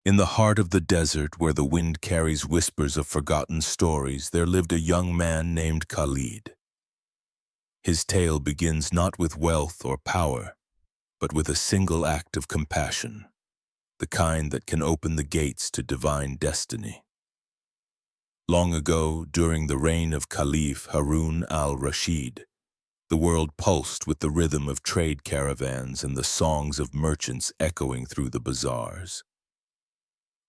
In the heart of the desert, where the wind carries whispers of forgotten stories, there lived a young man named Khalid. His tale begins not with wealth or power, but with a single act of compassion, the kind that can open the gates to divine destiny. Long ago, during the reign of Caliph Harun al-Rashid, the world pulsed with the rhythm of trade caravans and the songs of merchants echoing through the bazaars.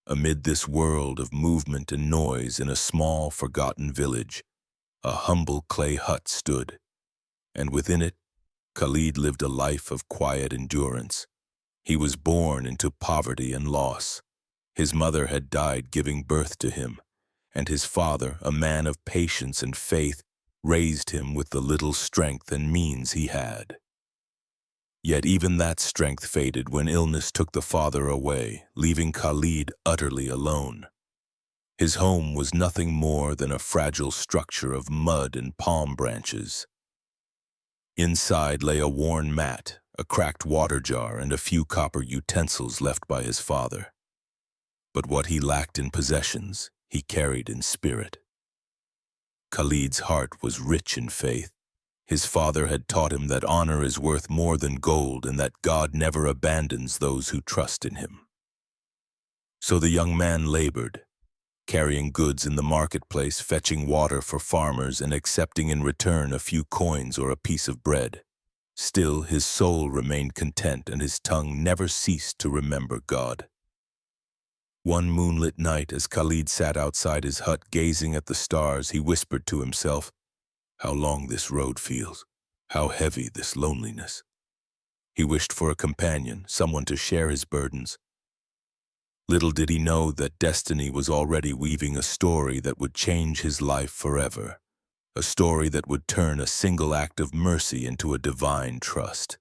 Amid this world of movement and noise, in a small, forgotten village, a humble clay hut stood, and within it, Khalid lived a life of quiet endurance. He was born into poverty and loss. His mother had died giving birth to him, and his father, a man of patience and faith, raised him with the little strength and means he had. Yet even that strength faded when illness took the father away, leaving Khalid utterly alone. His home was nothing more than a fragile structure of mud and palm branches. Inside lay a worn mat, a cracked water jar, and a few copper utensils left by his father. But what he lacked in possessions, he carried in spirit. Khalid's heart was rich in faith. His father had taught him that honor is worth more than gold and that God never abandons those who trust in him. So the young man labored, carrying goods in the marketplace, fetching water for farmers, and accepting in return a few coins or a piece of bread. Still, his soul remained content and his tongue never ceased to remember God. One moonlit night, as Khalid sat outside his hut gazing at the stars, he whispered to himself, "How long this road feels, how heavy this loneliness." He wished for a companion, someone to share his burdens. Little did he know that destiny was already weaving a story that would change his life forever, a story that would turn a single act of mercy into a divine trust.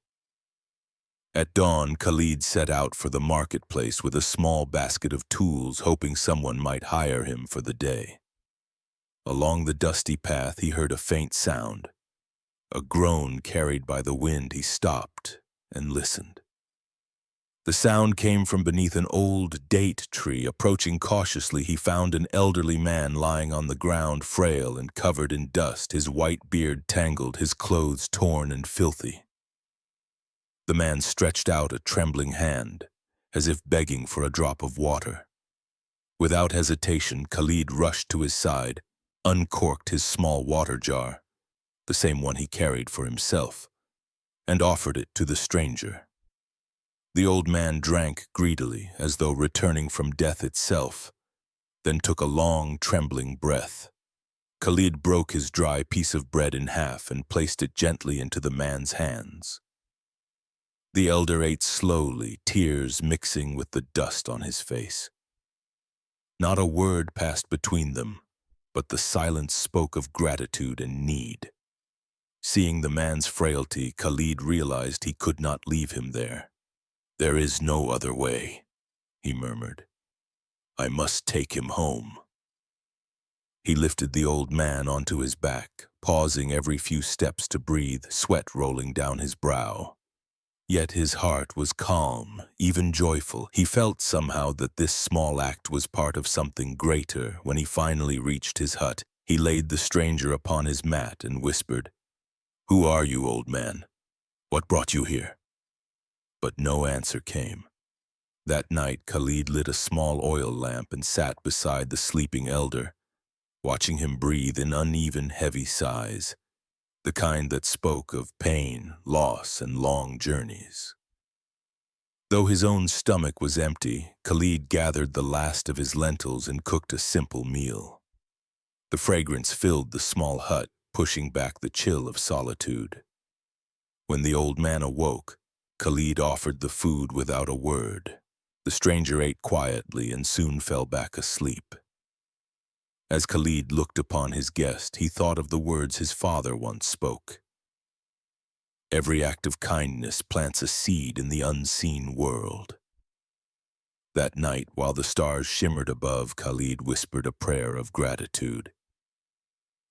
At dawn, Khalid set out for the marketplace with a small basket of tools, hoping someone might hire him for the day. Along the dusty path, he heard a faint sound. A groan carried by the wind. He stopped and listened. The sound came from beneath an old date tree. Approaching cautiously, he found an elderly man lying on the ground, frail and covered in dust, his white beard tangled, his clothes torn and filthy. The man stretched out a trembling hand, as if begging for a drop of water. Without hesitation, Khalid rushed to his side, uncorked his small water jar, the same one he carried for himself, and offered it to the stranger. The old man drank greedily, as though returning from death itself, then took a long, trembling breath. Khalid broke his dry piece of bread in half and placed it gently into the man's hands. The elder ate slowly, tears mixing with the dust on his face. Not a word passed between them, but the silence spoke of gratitude and need. Seeing the man's frailty, Khalid realized he could not leave him there. "There is no other way," he murmured. "I must take him home." He lifted the old man onto his back, pausing every few steps to breathe, sweat rolling down his brow. Yet his heart was calm, even joyful. He felt somehow that this small act was part of something greater. When he finally reached his hut, he laid the stranger upon his mat and whispered, "Who are you, old man? What brought you here?" But no answer came. That night, Khalid lit a small oil lamp and sat beside the sleeping elder, watching him breathe in uneven, heavy sighs, the kind that spoke of pain, loss, and long journeys. Though his own stomach was empty, Khalid gathered the last of his lentils and cooked a simple meal. The fragrance filled the small hut, pushing back the chill of solitude. When the old man awoke, Khalid offered the food without a word. The stranger ate quietly and soon fell back asleep. As Khalid looked upon his guest, he thought of the words his father once spoke. "Every act of kindness plants a seed in the unseen world." That night, while the stars shimmered above, Khalid whispered a prayer of gratitude.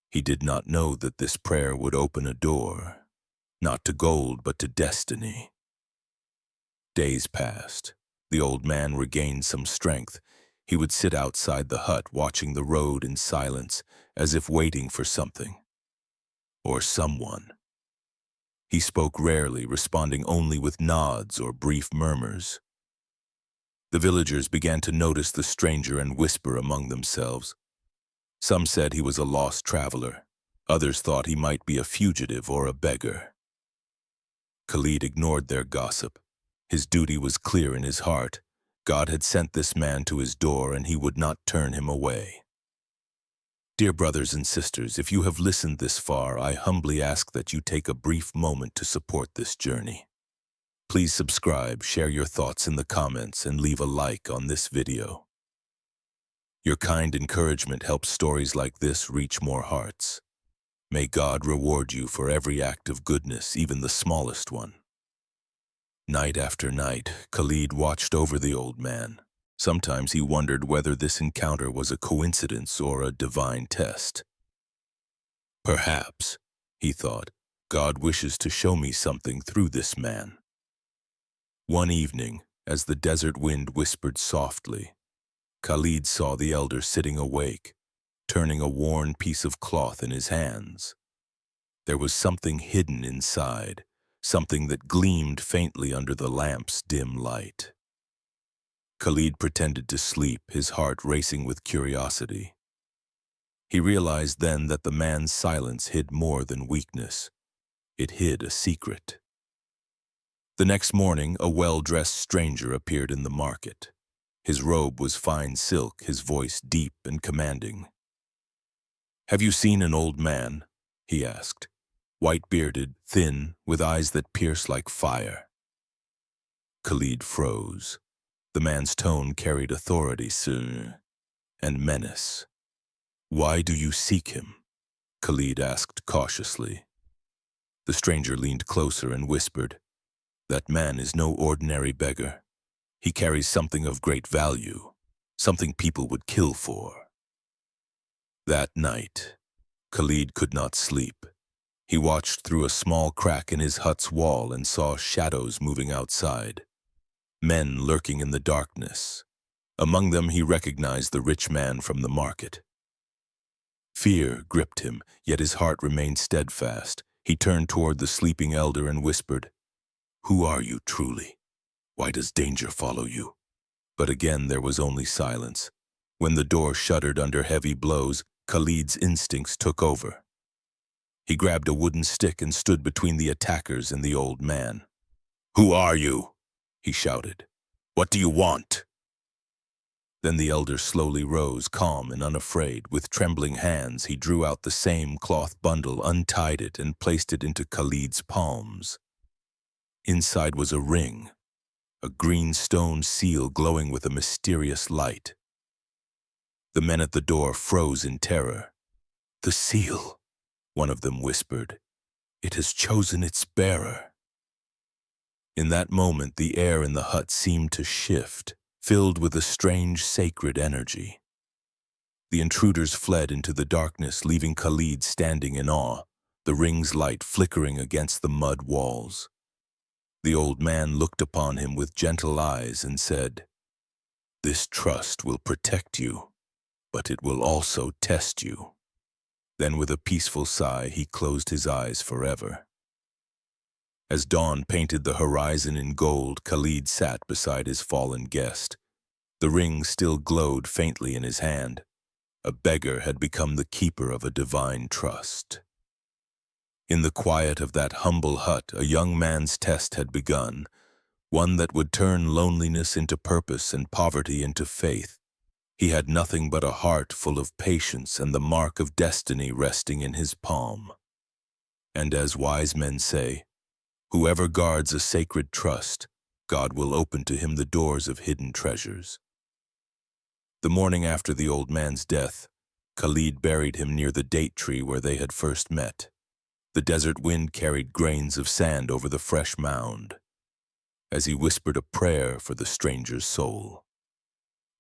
He did not know that this prayer would open a door, not to gold but to destiny. Days passed. The old man regained some strength. He would sit outside the hut watching the road in silence, as if waiting for something. Or someone. He spoke rarely, responding only with nods or brief murmurs. The villagers began to notice the stranger and whisper among themselves. Some said he was a lost traveler. Others thought he might be a fugitive or a beggar. Khalid ignored their gossip. His duty was clear in his heart. God had sent this man to his door, and he would not turn him away. Dear brothers and sisters, if you have listened this far, I humbly ask that you take a brief moment to support this journey. Please subscribe, share your thoughts in the comments, and leave a like on this video. Your kind encouragement helps stories like this reach more hearts. May God reward you for every act of goodness, even the smallest one. Night after night, Khalid watched over the old man. Sometimes he wondered whether this encounter was a coincidence or a divine test. Perhaps, he thought, God wishes to show me something through this man. One evening, as the desert wind whispered softly, Khalid saw the elder sitting awake, turning a worn piece of cloth in his hands. There was something hidden inside, something that gleamed faintly under the lamp's dim light. Khalid pretended to sleep, his heart racing with curiosity. He realized then that the man's silence hid more than weakness. It hid a secret. The next morning, a well-dressed stranger appeared in the market. His robe was fine silk, his voice deep and commanding. "Have you seen an old man?" he asked. White-bearded, thin, with eyes that pierced like fire. Khalid froze. The man's tone carried authority, sir, and menace. "Why do you seek him?" Khalid asked cautiously. The stranger leaned closer and whispered, "That man is no ordinary beggar. He carries something of great value, something people would kill for." That night, Khalid could not sleep. He watched through a small crack in his hut's wall and saw shadows moving outside. Men lurking in the darkness. Among them he recognized the rich man from the market. Fear gripped him, yet his heart remained steadfast. He turned toward the sleeping elder and whispered, "Who are you truly? Why does danger follow you?" But again there was only silence. When the door shuddered under heavy blows, Khalid's instincts took over. He grabbed a wooden stick and stood between the attackers and the old man. "Who are you?" he shouted. "What do you want?" Then the elder slowly rose, calm and unafraid. With trembling hands, he drew out the same cloth bundle, untied it, and placed it into Khalid's palms. Inside was a ring, a green stone seal glowing with a mysterious light. The men at the door froze in terror. "The seal," one of them whispered. "It has chosen its bearer." In that moment, the air in the hut seemed to shift, filled with a strange sacred energy. The intruders fled into the darkness, leaving Khalid standing in awe, the ring's light flickering against the mud walls. The old man looked upon him with gentle eyes and said, "This trust will protect you, but it will also test you." Then with a peaceful sigh, he closed his eyes forever. As dawn painted the horizon in gold, Khalid sat beside his fallen guest. The ring still glowed faintly in his hand. A beggar had become the keeper of a divine trust. In the quiet of that humble hut, a young man's test had begun, one that would turn loneliness into purpose and poverty into faith. He had nothing but a heart full of patience and the mark of destiny resting in his palm. And as wise men say, whoever guards a sacred trust, God will open to him the doors of hidden treasures. The morning after the old man's death, Khalid buried him near the date tree where they had first met. The desert wind carried grains of sand over the fresh mound, as he whispered a prayer for the stranger's soul.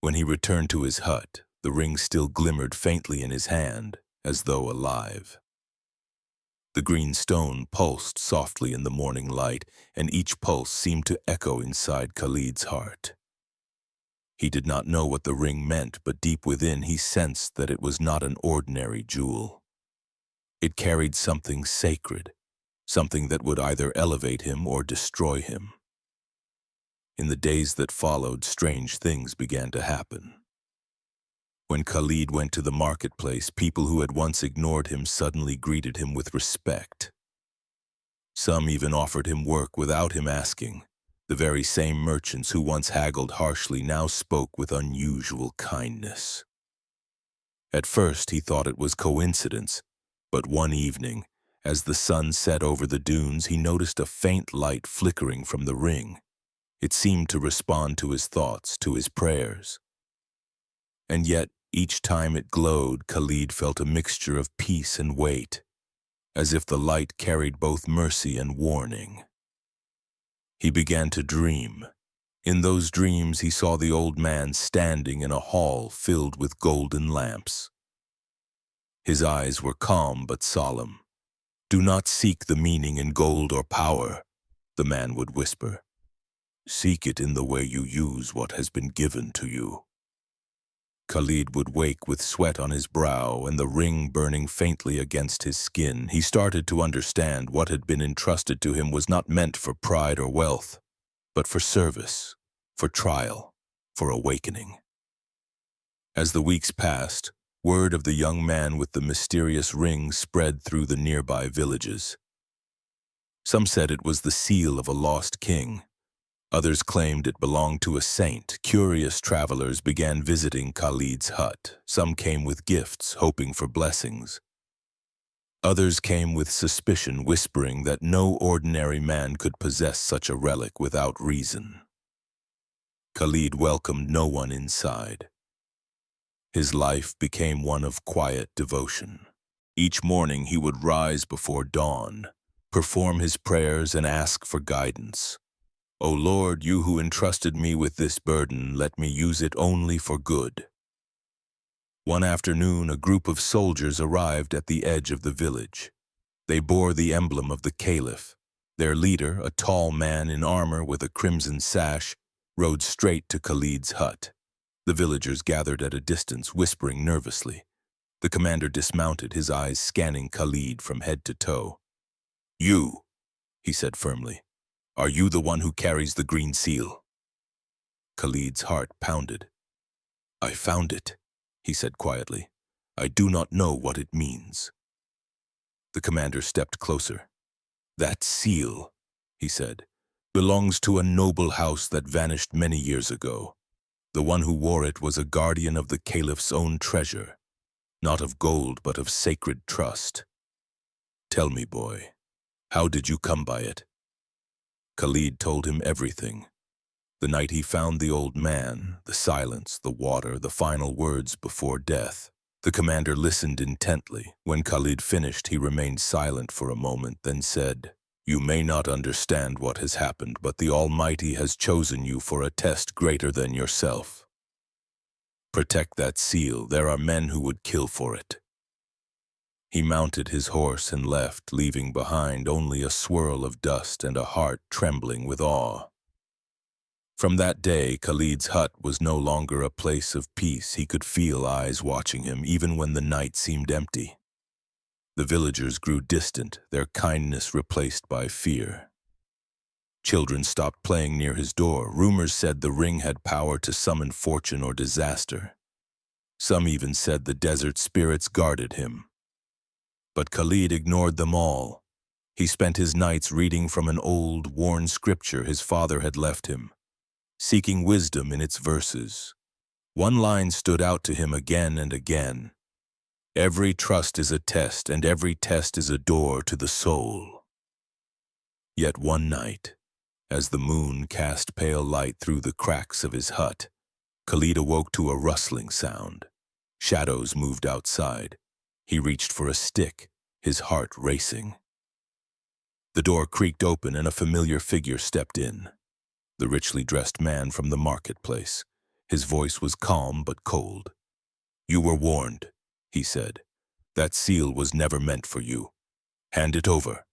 When he returned to his hut, the ring still glimmered faintly in his hand, as though alive. The green stone pulsed softly in the morning light, and each pulse seemed to echo inside Khalid's heart. He did not know what the ring meant, but deep within he sensed that it was not an ordinary jewel. It carried something sacred, something that would either elevate him or destroy him. In the days that followed, strange things began to happen. When Khalid went to the marketplace, people who had once ignored him suddenly greeted him with respect. Some even offered him work without him asking. The very same merchants who once haggled harshly now spoke with unusual kindness. At first he thought it was coincidence, but one evening, as the sun set over the dunes, he noticed a faint light flickering from the ring. It seemed to respond to his thoughts, to his prayers. And yet, each time it glowed, Khalid felt a mixture of peace and weight, as if the light carried both mercy and warning. He began to dream. In those dreams, he saw the old man standing in a hall filled with golden lamps. His eyes were calm but solemn. "Do not seek the meaning in gold or power," the man would whisper. "Seek it in the way you use what has been given to you." Khalid would wake with sweat on his brow and the ring burning faintly against his skin. He started to understand what had been entrusted to him was not meant for pride or wealth, but for service, for trial, for awakening. As the weeks passed, word of the young man with the mysterious ring spread through the nearby villages. Some said it was the seal of a lost king. Others claimed it belonged to a saint. Curious travelers began visiting Khalid's hut. Some came with gifts, hoping for blessings. Others came with suspicion, whispering that no ordinary man could possess such a relic without reason. Khalid welcomed no one inside. His life became one of quiet devotion. Each morning he would rise before dawn, perform his prayers, and ask for guidance. "O Lord, you who entrusted me with this burden, let me use it only for good." One afternoon, a group of soldiers arrived at the edge of the village. They bore the emblem of the Caliph. Their leader, a tall man in armor with a crimson sash, rode straight to Khalid's hut. The villagers gathered at a distance, whispering nervously. The commander dismounted, his eyes scanning Khalid from head to toe. "You," he said firmly. "Are you the one who carries the green seal?" Khalid's heart pounded. "I found it," he said quietly. "I do not know what it means." The commander stepped closer. "That seal," he said, "belongs to a noble house that vanished many years ago. The one who wore it was a guardian of the Caliph's own treasure, not of gold but of sacred trust. Tell me, boy, how did you come by it?" Khalid told him everything. The night he found the old man, the silence, the water, the final words before death. The commander listened intently. When Khalid finished, he remained silent for a moment, then said, "You may not understand what has happened, but the Almighty has chosen you for a test greater than yourself. Protect that seal. There are men who would kill for it." He mounted his horse and left, leaving behind only a swirl of dust and a heart trembling with awe. From that day, Khalid's hut was no longer a place of peace. He could feel eyes watching him, even when the night seemed empty. The villagers grew distant, their kindness replaced by fear. Children stopped playing near his door. Rumors said the ring had power to summon fortune or disaster. Some even said the desert spirits guarded him. But Khalid ignored them all. He spent his nights reading from an old, worn scripture his father had left him, seeking wisdom in its verses. One line stood out to him again and again. "Every trust is a test, and every test is a door to the soul." Yet one night, as the moon cast pale light through the cracks of his hut, Khalid awoke to a rustling sound. Shadows moved outside. He reached for a stick, his heart racing. The door creaked open and a familiar figure stepped in. The richly dressed man from the marketplace. His voice was calm but cold. "You were warned," he said. "That seal was never meant for you. Hand it over."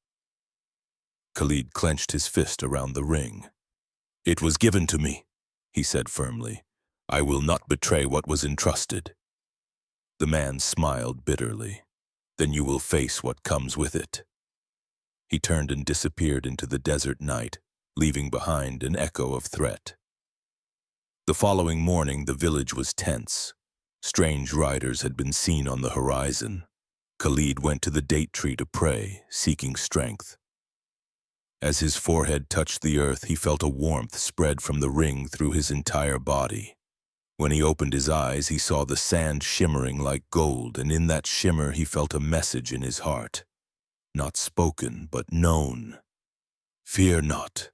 Khalid clenched his fist around the ring. "It was given to me," he said firmly. I will not betray what was entrusted." The man smiled bitterly. "Then you will face what comes with it." He turned and disappeared into the desert night, leaving behind an echo of threat. The following morning, the village was tense. Strange riders had been seen on the horizon. Khalid went to the date tree to pray, seeking strength. As his forehead touched the earth, he felt a warmth spread from the ring through his entire body. When he opened his eyes, he saw the sand shimmering like gold, and in that shimmer he felt a message in his heart. Not spoken, but known. "Fear not.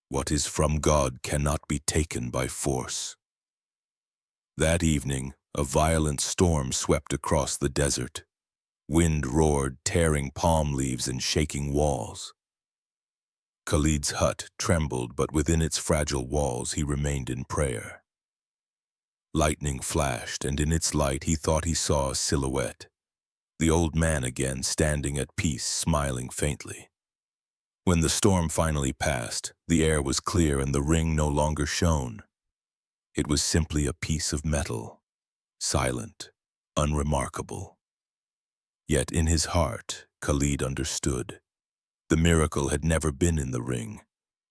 What is from God cannot be taken by force." That evening, a violent storm swept across the desert. Wind roared, tearing palm leaves and shaking walls. Khalid's hut trembled, but within its fragile walls he remained in prayer. Lightning flashed, and in its light he thought he saw a silhouette. The old man again, standing at peace, smiling faintly. When the storm finally passed, the air was clear and the ring no longer shone. It was simply a piece of metal, silent, unremarkable. Yet in his heart, Khalid understood. The miracle had never been in the ring.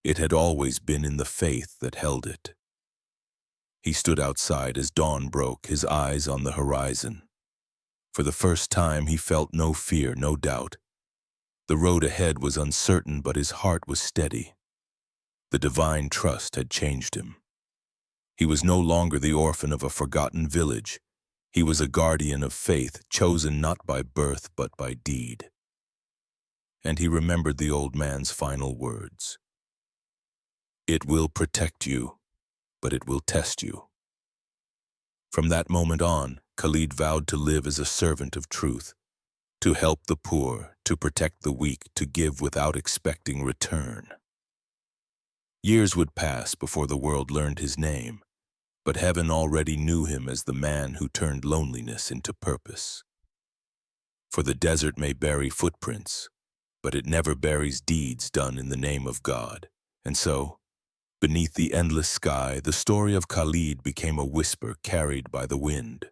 It had always been in the faith that held it. He stood outside as dawn broke, his eyes on the horizon. For the first time, he felt no fear, no doubt. The road ahead was uncertain, but his heart was steady. The divine trust had changed him. He was no longer the orphan of a forgotten village. He was a guardian of faith, chosen not by birth but by deed. And he remembered the old man's final words. "It will protect you, but it will test you." From that moment on, Khalid vowed to live as a servant of truth, to help the poor, to protect the weak, to give without expecting return. Years would pass before the world learned his name, but heaven already knew him as the man who turned loneliness into purpose. For the desert may bury footprints, but it never buries deeds done in the name of God. And so, beneath the endless sky, the story of Khalid became a whisper carried by the wind,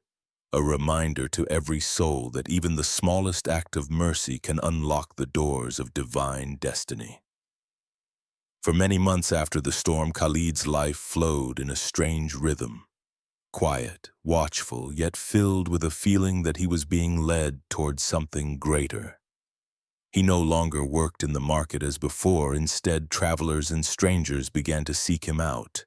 a reminder to every soul that even the smallest act of mercy can unlock the doors of divine destiny. For many months after the storm, Khalid's life flowed in a strange rhythm, quiet, watchful, yet filled with a feeling that he was being led towards something greater. He no longer worked in the market as before. Instead, travelers and strangers began to seek him out.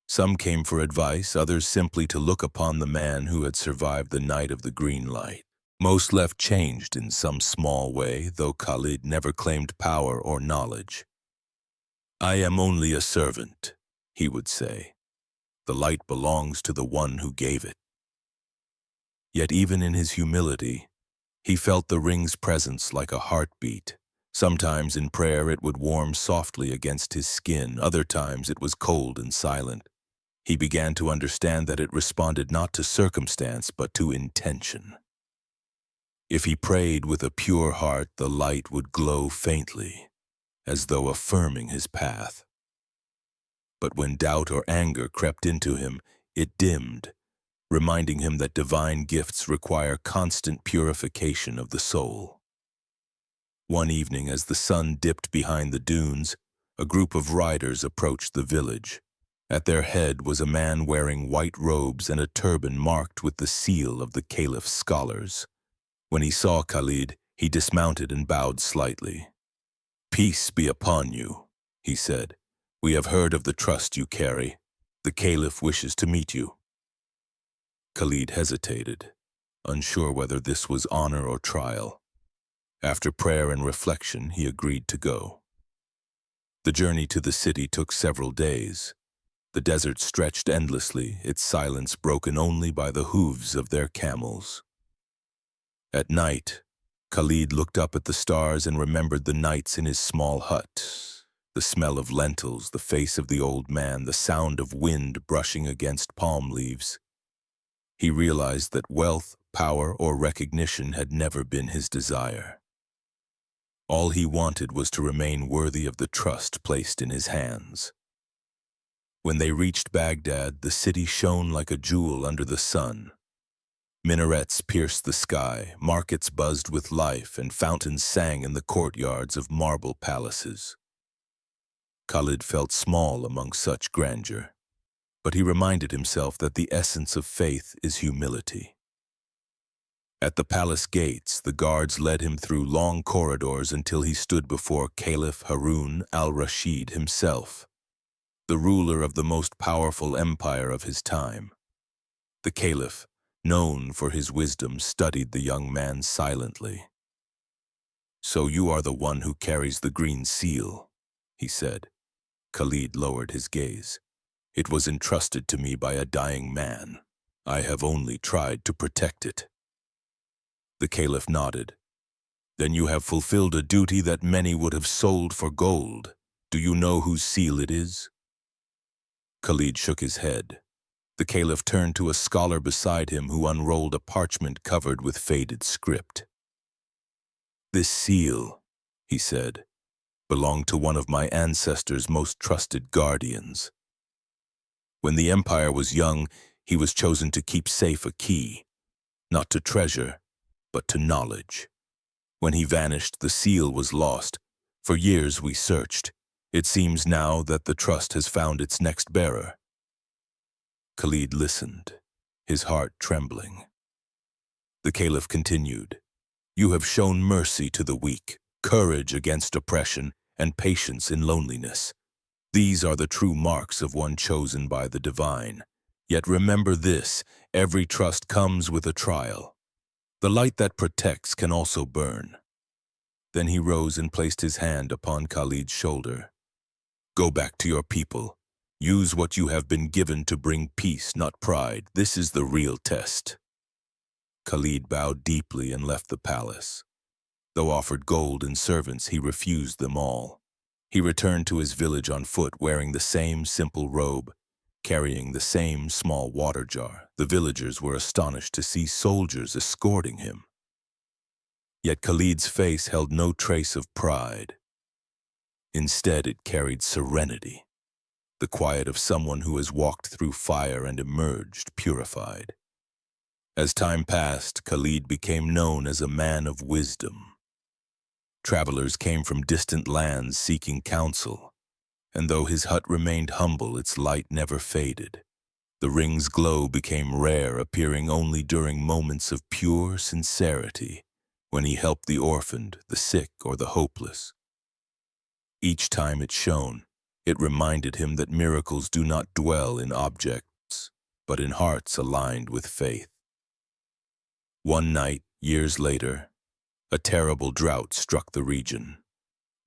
Some came for advice, others simply to look upon the man who had survived the night of the green light. Most left changed in some small way, though Khalid never claimed power or knowledge. "I am only a servant," he would say. "The light belongs to the one who gave it." Yet even in his humility, he felt the ring's presence like a heartbeat. Sometimes in prayer it would warm softly against his skin, other times it was cold and silent. He began to understand that it responded not to circumstance but to intention. If he prayed with a pure heart, the light would glow faintly, as though affirming his path. But when doubt or anger crept into him, it dimmed, reminding him that divine gifts require constant purification of the soul. One evening, as the sun dipped behind the dunes, a group of riders approached the village. At their head was a man wearing white robes and a turban marked with the seal of the Caliph's scholars. When he saw Khalid, he dismounted and bowed slightly. "Peace be upon you," he said. "We have heard of the trust you carry. The Caliph wishes to meet you." Khalid hesitated, unsure whether this was honor or trial. After prayer and reflection, he agreed to go. The journey to the city took several days. The desert stretched endlessly, its silence broken only by the hooves of their camels. At night, Khalid looked up at the stars and remembered the nights in his small hut. The smell of lentils, the face of the old man, the sound of wind brushing against palm leaves. He realized that wealth, power, or recognition had never been his desire. All he wanted was to remain worthy of the trust placed in his hands. When they reached Baghdad, the city shone like a jewel under the sun. Minarets pierced the sky, markets buzzed with life, and fountains sang in the courtyards of marble palaces. Khalid felt small among such grandeur, but he reminded himself that the essence of faith is humility. At the palace gates, the guards led him through long corridors until he stood before Caliph Harun al-Rashid himself, the ruler of the most powerful empire of his time. The caliph, known for his wisdom, studied the young man silently. "So you are the one who carries the green seal," he said. Khalid lowered his gaze. "It was entrusted to me by a dying man. I have only tried to protect it." The caliph nodded. "Then you have fulfilled a duty that many would have sold for gold. Do you know whose seal it is?" Khalid shook his head. The caliph turned to a scholar beside him who unrolled a parchment covered with faded script. "This seal," he said, "belonged to one of my ancestors' most trusted guardians. When the empire was young, he was chosen to keep safe a key, not to treasure, but to knowledge. When he vanished, the seal was lost. For years we searched. It seems now that the trust has found its next bearer." Khalid listened, his heart trembling. The caliph continued, "You have shown mercy to the weak, courage against oppression, and patience in loneliness. These are the true marks of one chosen by the divine. Yet remember this, every trust comes with a trial. The light that protects can also burn." Then he rose and placed his hand upon Khalid's shoulder. "Go back to your people. Use what you have been given to bring peace, not pride. This is the real test." Khalid bowed deeply and left the palace. Though offered gold and servants, he refused them all. He returned to his village on foot, wearing the same simple robe, carrying the same small water jar. The villagers were astonished to see soldiers escorting him. Yet Khalid's face held no trace of pride. Instead, it carried serenity, the quiet of someone who has walked through fire and emerged purified. As time passed, Khalid became known as a man of wisdom. Travelers came from distant lands seeking counsel, and though his hut remained humble, its light never faded. The ring's glow became rare, appearing only during moments of pure sincerity, when he helped the orphaned, the sick, or the hopeless. Each time it shone, it reminded him that miracles do not dwell in objects, but in hearts aligned with faith. One night, years later, a terrible drought struck the region.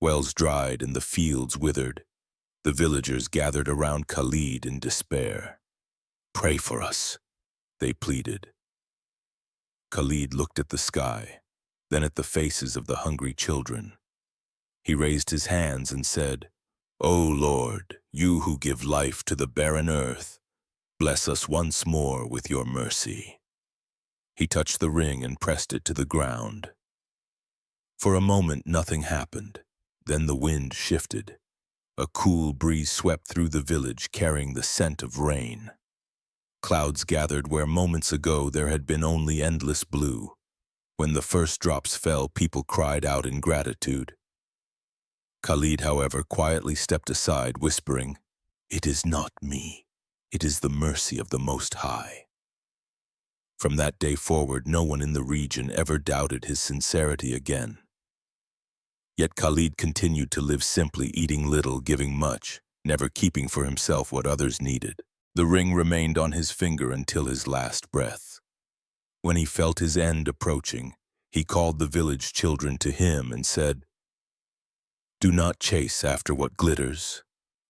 Wells dried and the fields withered. The villagers gathered around Khalid in despair. "Pray for us," they pleaded. Khalid looked at the sky, then at the faces of the hungry children. He raised his hands and said, "O Lord, you who give life to the barren earth, bless us once more with your mercy." He touched the ring and pressed it to the ground. For a moment, nothing happened. Then the wind shifted. A cool breeze swept through the village, carrying the scent of rain. Clouds gathered where moments ago there had been only endless blue. When the first drops fell, people cried out in gratitude. Khalid, however, quietly stepped aside, whispering, "It is not me. It is the mercy of the Most High." From that day forward, no one in the region ever doubted his sincerity again. Yet Khalid continued to live simply, eating little, giving much, never keeping for himself what others needed. The ring remained on his finger until his last breath. When he felt his end approaching, he called the village children to him and said, "Do not chase after what glitters.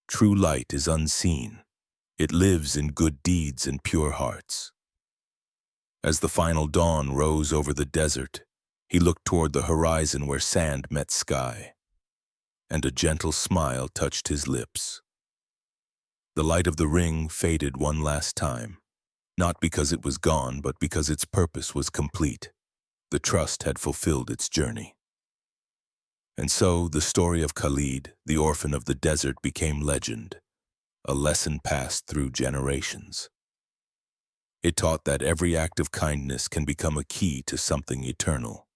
True light is unseen. It lives in good deeds and pure hearts." As the final dawn rose over the desert, he looked toward the horizon where sand met sky, and a gentle smile touched his lips. The light of the ring faded one last time, not because it was gone, but because its purpose was complete. The trust had fulfilled its journey. And so the story of Khalid, the orphan of the desert, became legend, a lesson passed through generations. It taught that every act of kindness can become a key to something eternal,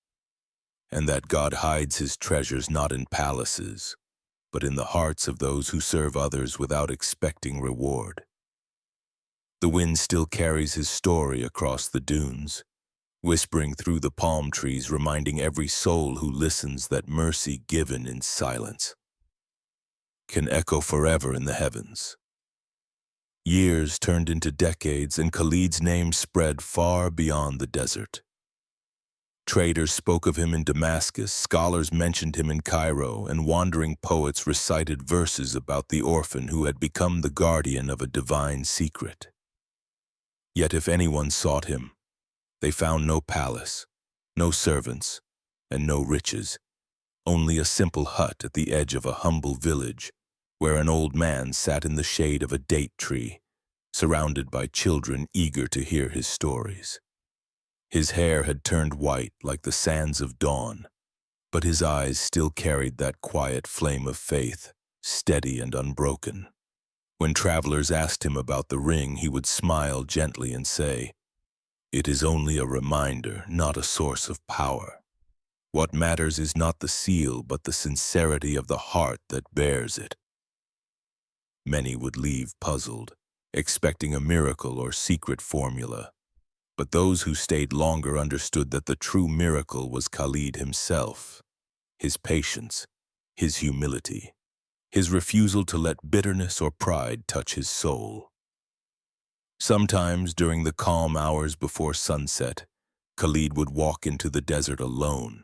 and that God hides his treasures not in palaces, but in the hearts of those who serve others without expecting reward. The wind still carries his story across the dunes, whispering through the palm trees, reminding every soul who listens that mercy given in silence can echo forever in the heavens. Years turned into decades, and Khalid's name spread far beyond the desert. Traders spoke of him in Damascus, scholars mentioned him in Cairo, and wandering poets recited verses about the orphan who had become the guardian of a divine secret. Yet if anyone sought him, they found no palace, no servants, and no riches, only a simple hut at the edge of a humble village, where an old man sat in the shade of a date tree, surrounded by children eager to hear his stories. His hair had turned white like the sands of dawn, but his eyes still carried that quiet flame of faith, steady and unbroken. When travelers asked him about the ring, he would smile gently and say, "It is only a reminder, not a source of power. What matters is not the seal, but the sincerity of the heart that bears it." Many would leave puzzled, expecting a miracle or secret formula. But those who stayed longer understood that the true miracle was Khalid himself, his patience, his humility, his refusal to let bitterness or pride touch his soul. Sometimes, during the calm hours before sunset, Khalid would walk into the desert alone.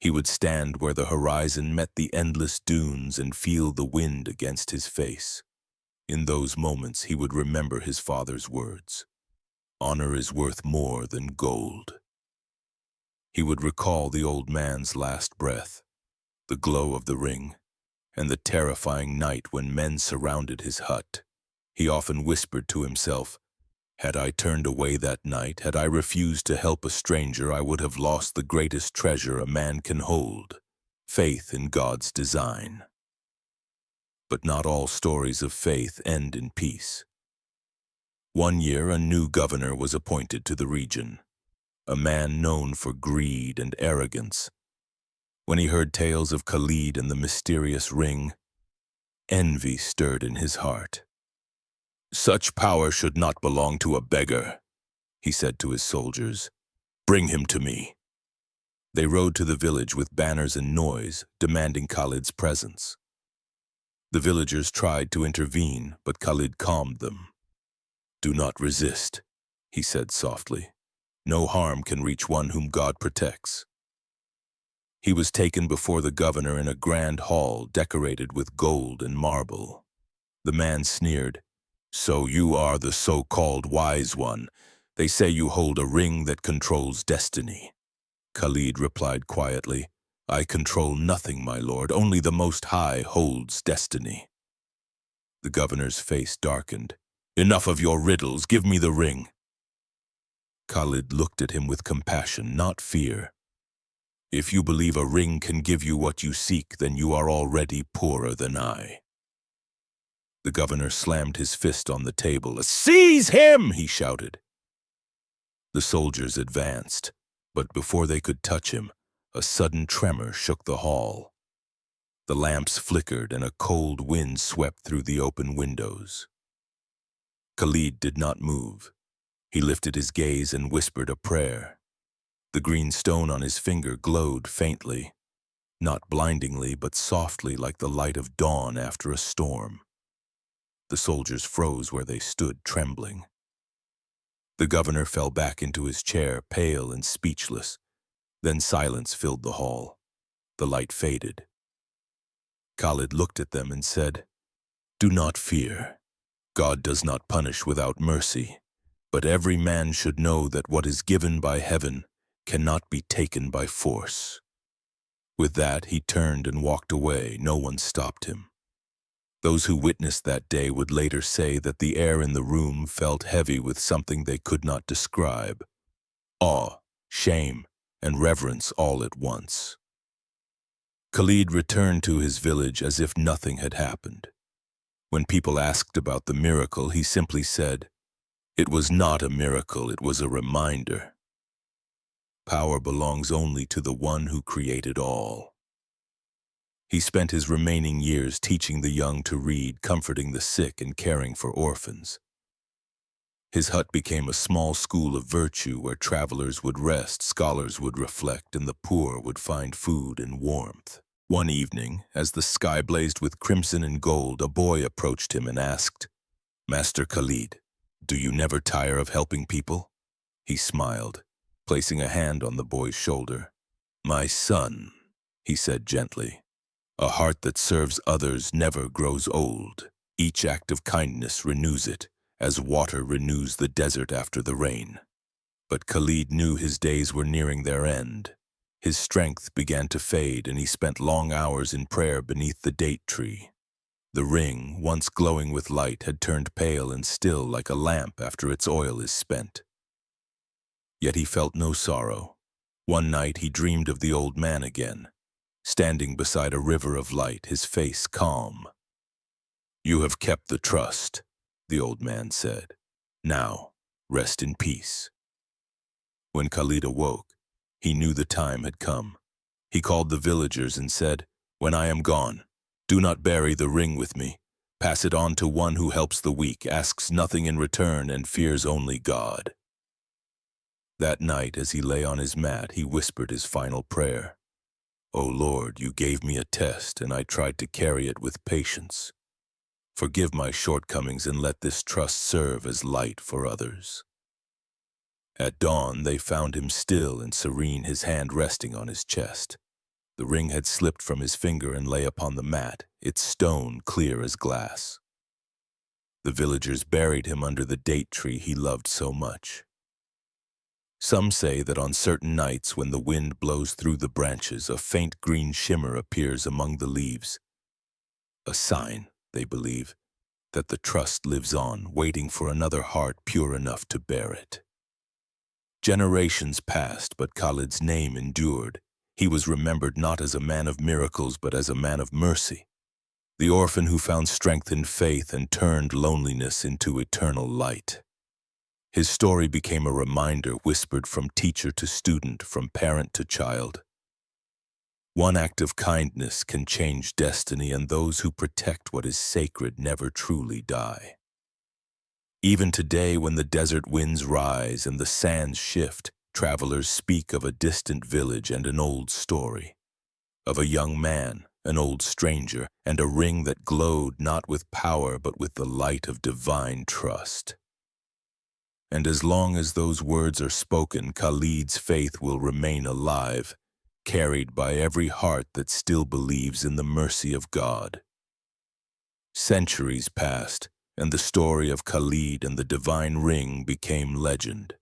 He would stand where the horizon met the endless dunes and feel the wind against his face. In those moments, he would remember his father's words, "Honor is worth more than gold." He would recall the old man's last breath, the glow of the ring, and the terrifying night when men surrounded his hut. He often whispered to himself, "Had I turned away that night, had I refused to help a stranger, I would have lost the greatest treasure a man can hold, faith in God's design." But not all stories of faith end in peace. One year, a new governor was appointed to the region, a man known for greed and arrogance. When he heard tales of Khalid and the mysterious ring, envy stirred in his heart. "Such power should not belong to a beggar," he said to his soldiers. "Bring him to me." They rode to the village with banners and noise, demanding Khalid's presence. The villagers tried to intervene, but Khalid calmed them. "Do not resist," he said softly. "No harm can reach one whom God protects." He was taken before the governor in a grand hall decorated with gold and marble. The man sneered, "So you are the so-called wise one. They say you hold a ring that controls destiny." Khalid replied quietly, "I control nothing, my lord. Only the Most High holds destiny." The governor's face darkened. "Enough of your riddles. Give me the ring." Khalid looked at him with compassion, not fear. "If you believe a ring can give you what you seek, then you are already poorer than I." The governor slammed his fist on the table. "Seize him!" he shouted. The soldiers advanced, but before they could touch him, a sudden tremor shook the hall. The lamps flickered and a cold wind swept through the open windows. Khalid did not move. He lifted his gaze and whispered a prayer. The green stone on his finger glowed faintly, not blindingly, but softly like the light of dawn after a storm. The soldiers froze where they stood, trembling. The governor fell back into his chair, pale and speechless. Then silence filled the hall. The light faded. Khalid looked at them and said, "Do not fear. God does not punish without mercy, but every man should know that what is given by heaven cannot be taken by force." With that, he turned and walked away. No one stopped him. Those who witnessed that day would later say that the air in the room felt heavy with something they could not describe. Awe, shame, and reverence all at once. Khalid returned to his village as if nothing had happened. When people asked about the miracle, he simply said, "It was not a miracle, it was a reminder. Power belongs only to the one who created all." He spent his remaining years teaching the young to read, comforting the sick, and caring for orphans. His hut became a small school of virtue where travelers would rest, scholars would reflect, and the poor would find food and warmth. One evening, as the sky blazed with crimson and gold, a boy approached him and asked, "Master Khalid, do you never tire of helping people?" He smiled, placing a hand on the boy's shoulder. "My son," he said gently, "a heart that serves others never grows old. Each act of kindness renews it, as water renews the desert after the rain." But Khalid knew his days were nearing their end. His strength began to fade, and he spent long hours in prayer beneath the date tree. The ring, once glowing with light, had turned pale and still like a lamp after its oil is spent. Yet he felt no sorrow. One night he dreamed of the old man again, standing beside a river of light, his face calm. "You have kept the trust," the old man said. "Now, rest in peace." When Khalid awoke, he knew the time had come. He called the villagers and said, "When I am gone, do not bury the ring with me. Pass it on to one who helps the weak, asks nothing in return, and fears only God." That night, as he lay on his mat, he whispered his final prayer. "O Lord, you gave me a test, and I tried to carry it with patience. Forgive my shortcomings and let this trust serve as light for others." At dawn, they found him still and serene, his hand resting on his chest. The ring had slipped from his finger and lay upon the mat, its stone clear as glass. The villagers buried him under the date tree he loved so much. Some say that on certain nights when the wind blows through the branches, a faint green shimmer appears among the leaves. A sign, they believe, that the trust lives on, waiting for another heart pure enough to bear it. Generations passed, but Khalid's name endured. He was remembered not as a man of miracles, but as a man of mercy. The orphan who found strength in faith and turned loneliness into eternal light. His story became a reminder whispered from teacher to student, from parent to child. One act of kindness can change destiny, and those who protect what is sacred never truly die. Even today, when the desert winds rise and the sands shift, travelers speak of a distant village and an old story. Of a young man, an old stranger, and a ring that glowed not with power but with the light of divine trust. And as long as those words are spoken, Khalid's faith will remain alive, carried by every heart that still believes in the mercy of God. Centuries passed, and the story of Khalid and the divine ring became legend.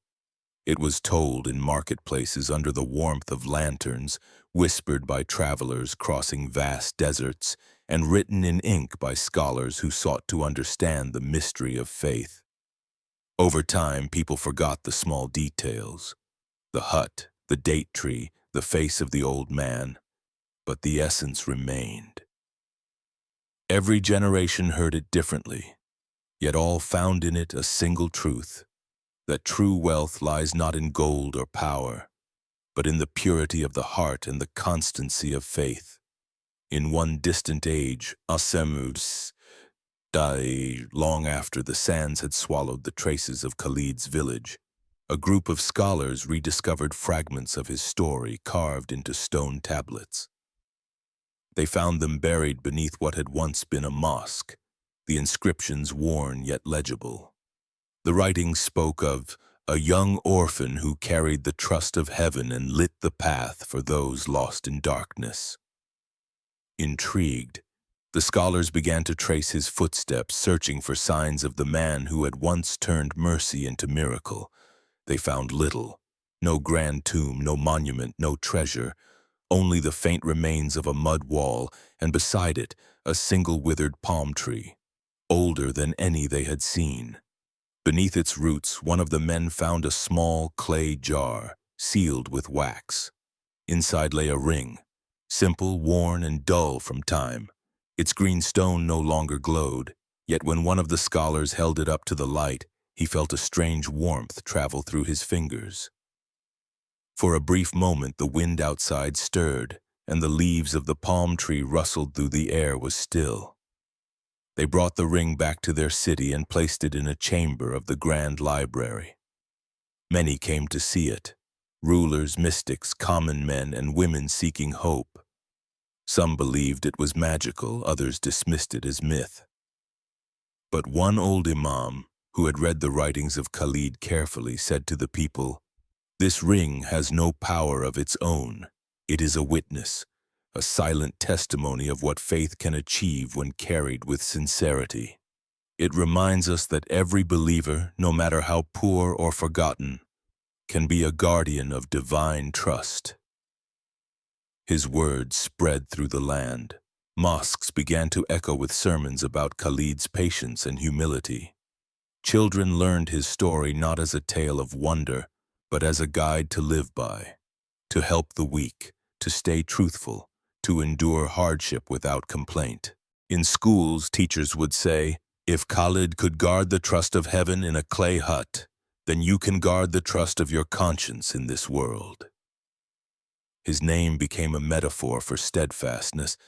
It was told in marketplaces under the warmth of lanterns, whispered by travelers crossing vast deserts, and written in ink by scholars who sought to understand the mystery of faith. Over time, people forgot the small details, the hut, the date tree, the face of the old man, but the essence remained. Every generation heard it differently, yet all found in it a single truth, that true wealth lies not in gold or power, but in the purity of the heart and the constancy of faith. In one distant age, Asemus died long after the sands had swallowed the traces of Khalid's village. A group of scholars rediscovered fragments of his story carved into stone tablets. They found them buried beneath what had once been a mosque, the inscriptions worn yet legible. The writings spoke of a young orphan who carried the trust of heaven and lit the path for those lost in darkness. Intrigued, the scholars began to trace his footsteps, searching for signs of the man who had once turned mercy into miracle. They found little, no grand tomb, no monument, no treasure, only the faint remains of a mud wall, and beside it, a single withered palm tree, older than any they had seen. Beneath its roots, one of the men found a small clay jar, sealed with wax. Inside lay a ring, simple, worn, and dull from time. Its green stone no longer glowed, Yet when one of the scholars held it up to the light, he felt a strange warmth travel through his fingers. For a brief moment the wind outside stirred, and the leaves of the palm tree rustled through the air was still. They brought the ring back to their city and placed it in a chamber of the Grand Library. Many came to see it, rulers, mystics, common men, and women seeking hope. Some believed it was magical, others dismissed it as myth. But one old imam, who had read the writings of Khalid carefully, said to the people, "This ring has no power of its own. It is a witness, a silent testimony of what faith can achieve when carried with sincerity. It reminds us that every believer, no matter how poor or forgotten, can be a guardian of divine trust." His words spread through the land. Mosques began to echo with sermons about Khalid's patience and humility. Children learned his story not as a tale of wonder, but as a guide to live by, to help the weak, to stay truthful, to endure hardship without complaint. In schools, teachers would say, "If Khalid could guard the trust of heaven in a clay hut, then you can guard the trust of your conscience in this world." His name became a metaphor for steadfastness.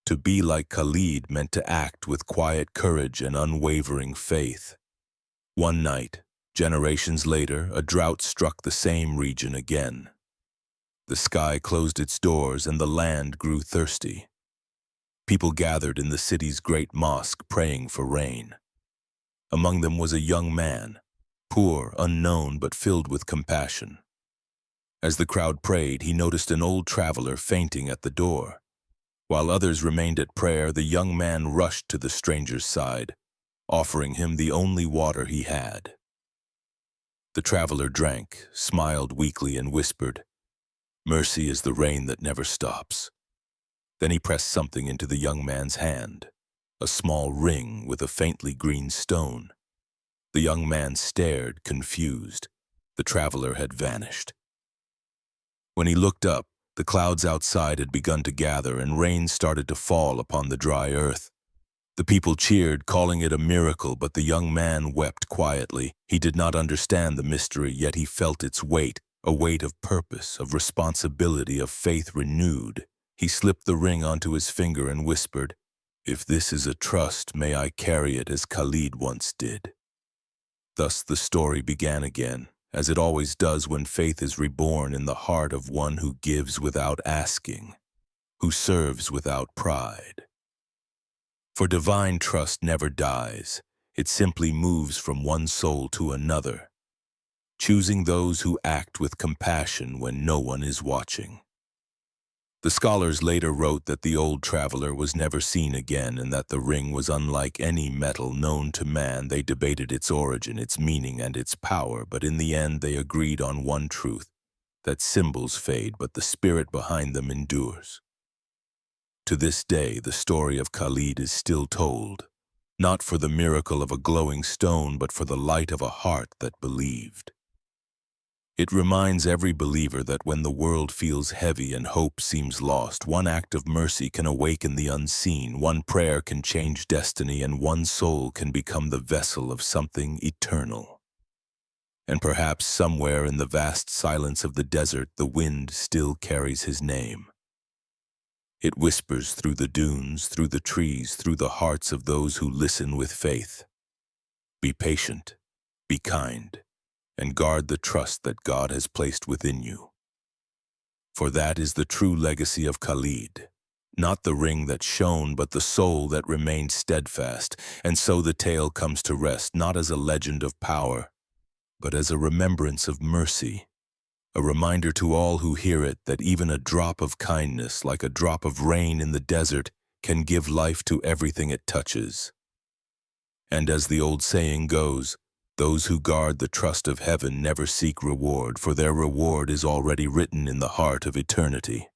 To be like Khalid meant to act with quiet courage and unwavering faith. One night, generations later, a drought struck the same region again. The sky closed its doors and the land grew thirsty. People gathered in the city's great mosque praying for rain. Among them was a young man, poor, unknown, but filled with compassion. As the crowd prayed, he noticed an old traveler fainting at the door. While others remained at prayer, the young man rushed to the stranger's side, offering him the only water he had. The traveler drank, smiled weakly, and whispered, "Mercy is the rain that never stops." Then he pressed something into the young man's hand, a small ring with a faintly green stone. The young man stared, confused. The traveler had vanished. When he looked up, the clouds outside had begun to gather and rain started to fall upon the dry earth. The people cheered, calling it a miracle, but the young man wept quietly. He did not understand the mystery, yet he felt its weight, a weight of purpose, of responsibility, of faith renewed. He slipped the ring onto his finger and whispered, "If this is a trust, may I carry it as Khalid once did." Thus the story began again, as it always does when faith is reborn in the heart of one who gives without asking, who serves without pride. For divine trust never dies, it simply moves from one soul to another, choosing those who act with compassion when no one is watching. The scholars later wrote that the old traveler was never seen again and that the ring was unlike any metal known to man. They debated its origin, its meaning, and its power, but in the end they agreed on one truth, that symbols fade, but the spirit behind them endures. To this day, the story of Khalid is still told, not for the miracle of a glowing stone, but for the light of a heart that believed. It reminds every believer that when the world feels heavy and hope seems lost, one act of mercy can awaken the unseen, one prayer can change destiny, and one soul can become the vessel of something eternal. And perhaps somewhere in the vast silence of the desert, the wind still carries his name. It whispers through the dunes, through the trees, through the hearts of those who listen with faith. Be patient, be kind, and guard the trust that God has placed within you. For that is the true legacy of Khalid, not the ring that shone, but the soul that remained steadfast. And so the tale comes to rest, not as a legend of power, but as a remembrance of mercy, a reminder to all who hear it that even a drop of kindness, like a drop of rain in the desert, can give life to everything it touches. And as the old saying goes, those who guard the trust of heaven never seek reward, for their reward is already written in the heart of eternity.